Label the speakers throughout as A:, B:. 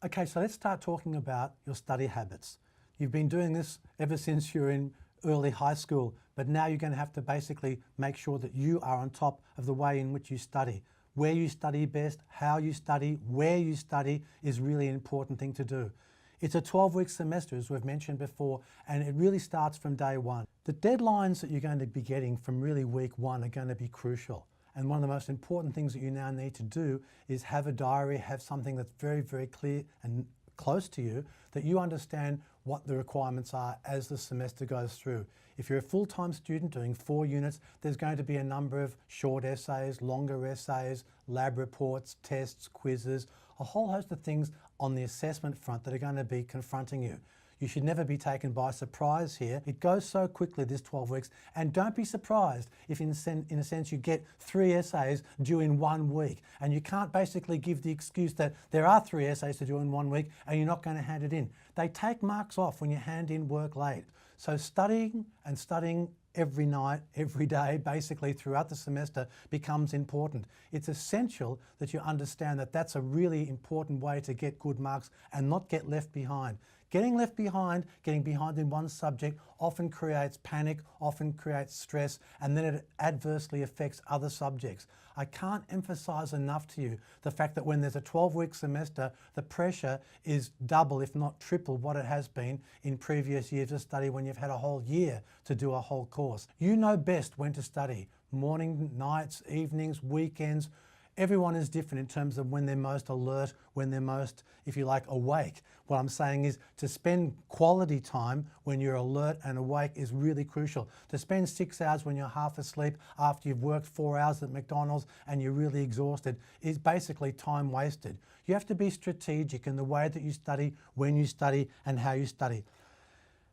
A: Okay, so let's start talking about your study habits. You've been doing this ever since you're in early high school, but now you're going to have to basically make sure that you are on top of the way in which you study. Where you study best, how you study, where you study is really an important thing to do. It's a 12-week semester, as we've mentioned before, and it really starts from day one. The deadlines that you're going to be getting from really week one are going to be crucial. And one of the most important things that you now need to do is have a diary, have something that's very, very clear and close to you, that you understand what the requirements are as the semester goes through. If you're a full-time student doing 4 units, there's going to be a number of short essays, longer essays, lab reports, tests, quizzes, a whole host of things on the assessment front that are going to be confronting you. You should never be taken by surprise here. It goes so quickly, this 12 weeks, and don't be surprised if in a sense you get 3 essays due in 1 week, and you can't basically give the excuse that there are 3 essays to do in 1 week and you're not going to hand it in. They take marks off when you hand in work late. So studying and studying every night, every day, basically throughout the semester becomes important. It's essential that you understand that that's a really important way to get good marks and not get left behind. Getting left behind, getting behind in one subject often creates panic, often creates stress, and then it adversely affects other subjects. I can't emphasize enough to you the fact that when there's a 12-week semester, the pressure is double, if not triple, what it has been in previous years of study when you've had a whole year to do a whole course. You know best when to study. Morning, nights, evenings, weekends. Everyone is different in terms of when they're most alert, when they're most, if you like, awake. What I'm saying is to spend quality time when you're alert and awake is really crucial. To spend 6 hours when you're half asleep after you've worked 4 hours at McDonald's and you're really exhausted is basically time wasted. You have to be strategic in the way that you study, when you study, and how you study.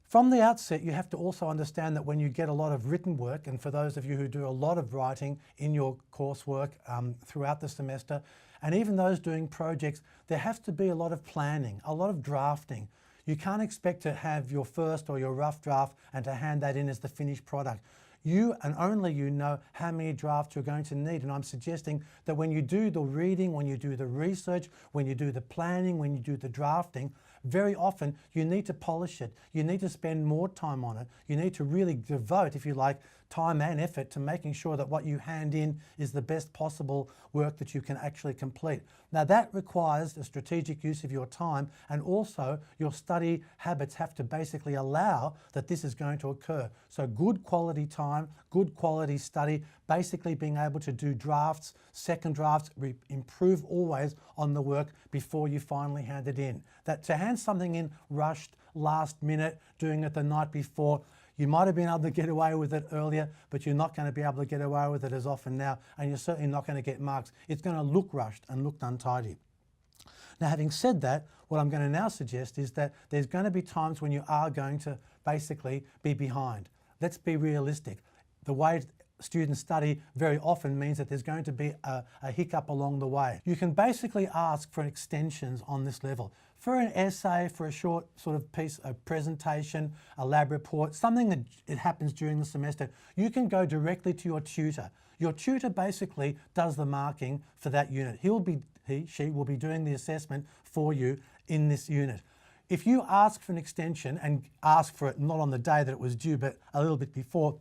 A: From the outset, you have to also understand that when you get a lot of written work, and for those of you who do a lot of writing in your coursework throughout the semester, and even those doing projects, there has to be a lot of planning, a lot of drafting. You can't expect to have your first or your rough draft and to hand that in as the finished product. You and only you know how many drafts you're going to need, and I'm suggesting that when you do the reading, when you do the research, when you do the planning, when you do the drafting, very often you need to polish it. You need to spend more time on it. You need to really devote, if you like, time and effort to making sure that what you hand in is the best possible work that you can actually complete. Now that requires a strategic use of your time, and also your study habits have to basically allow that this is going to occur. So good quality time, good quality study, basically being able to do drafts, second drafts, improve always on the work before you finally hand it in. That to hand something in rushed, last minute, doing it the night before, you might have been able to get away with it earlier, but you're not going to be able to get away with it as often now, and you're certainly not going to get marks. It's going to look rushed and look untidy. Now, having said that, what I'm going to now suggest is that there's going to be times when you are going to basically be behind. Let's be realistic. The way students study very often means that there's going to be a hiccup along the way. You can basically ask for extensions on this level. For an essay, for a short sort of piece, a presentation, a lab report, something that it happens during the semester, you can go directly to your tutor. Your tutor basically does the marking for that unit. She will be doing the assessment for you in this unit. If you ask for an extension and ask for it not on the day that it was due, but a little bit before,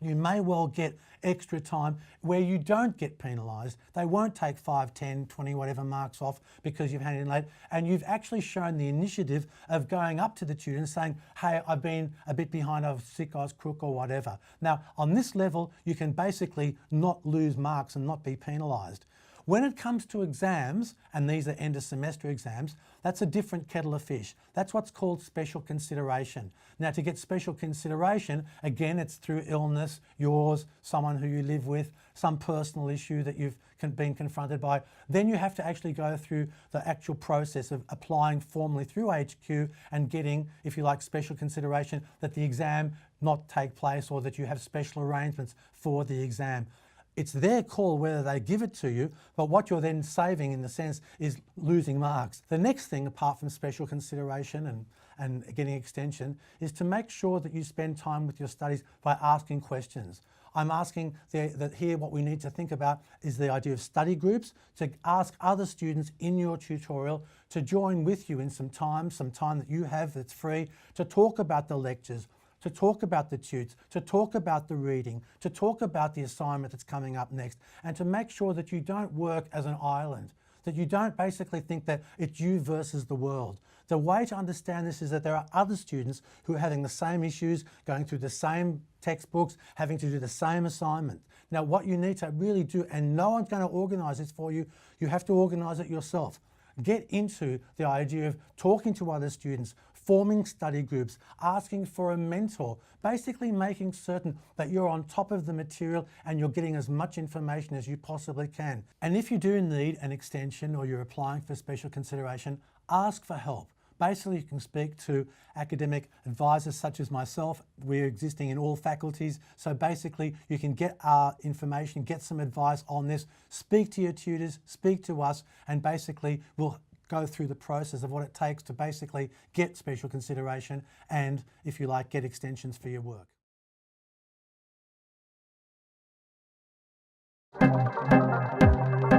A: you may well get extra time where you don't get penalised. They won't take 5, 10, 20, whatever marks off because you've handed in late, and you've actually shown the initiative of going up to the tutor and saying, hey, I've been a bit behind, I was sick, I was crook or whatever. Now, on this level, you can basically not lose marks and not be penalised. When it comes to exams, and these are end of semester exams, that's a different kettle of fish. That's what's called special consideration. Now, to get special consideration, again, it's through illness, yours, someone who you live with, some personal issue that you've been confronted by. Then you have to actually go through the actual process of applying formally through HQ and getting, if you like, special consideration that the exam not take place or that you have special arrangements for the exam. It's their call whether they give it to you, but what you're then saving in the sense is losing marks. The next thing, apart from special consideration and getting extension, is to make sure that you spend time with your studies by asking questions. I'm asking that here what we need to think about is the idea of study groups, to ask other students in your tutorial to join with you in some time that you have that's free, to talk about the lectures, to talk about the tutes, to talk about the reading, to talk about the assignment that's coming up next, and to make sure that you don't work as an island, that you don't basically think that it's you versus the world. The way to understand this is that there are other students who are having the same issues, going through the same textbooks, having to do the same assignment. Now, what you need to really do, and no one's going to organise this for you, you have to organise it yourself. Get into the idea of talking to other students, forming study groups, asking for a mentor, basically making certain that you're on top of the material and you're getting as much information as you possibly can. And if you do need an extension or you're applying for special consideration, ask for help. Basically, you can speak to academic advisors such as myself. We're existing in all faculties. So basically, you can get our information, get some advice on this, speak to your tutors, speak to us, and basically we'll go through the process of what it takes to basically get special consideration and, if you like, get extensions for your work.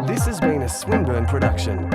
B: This has been a Swinburne production.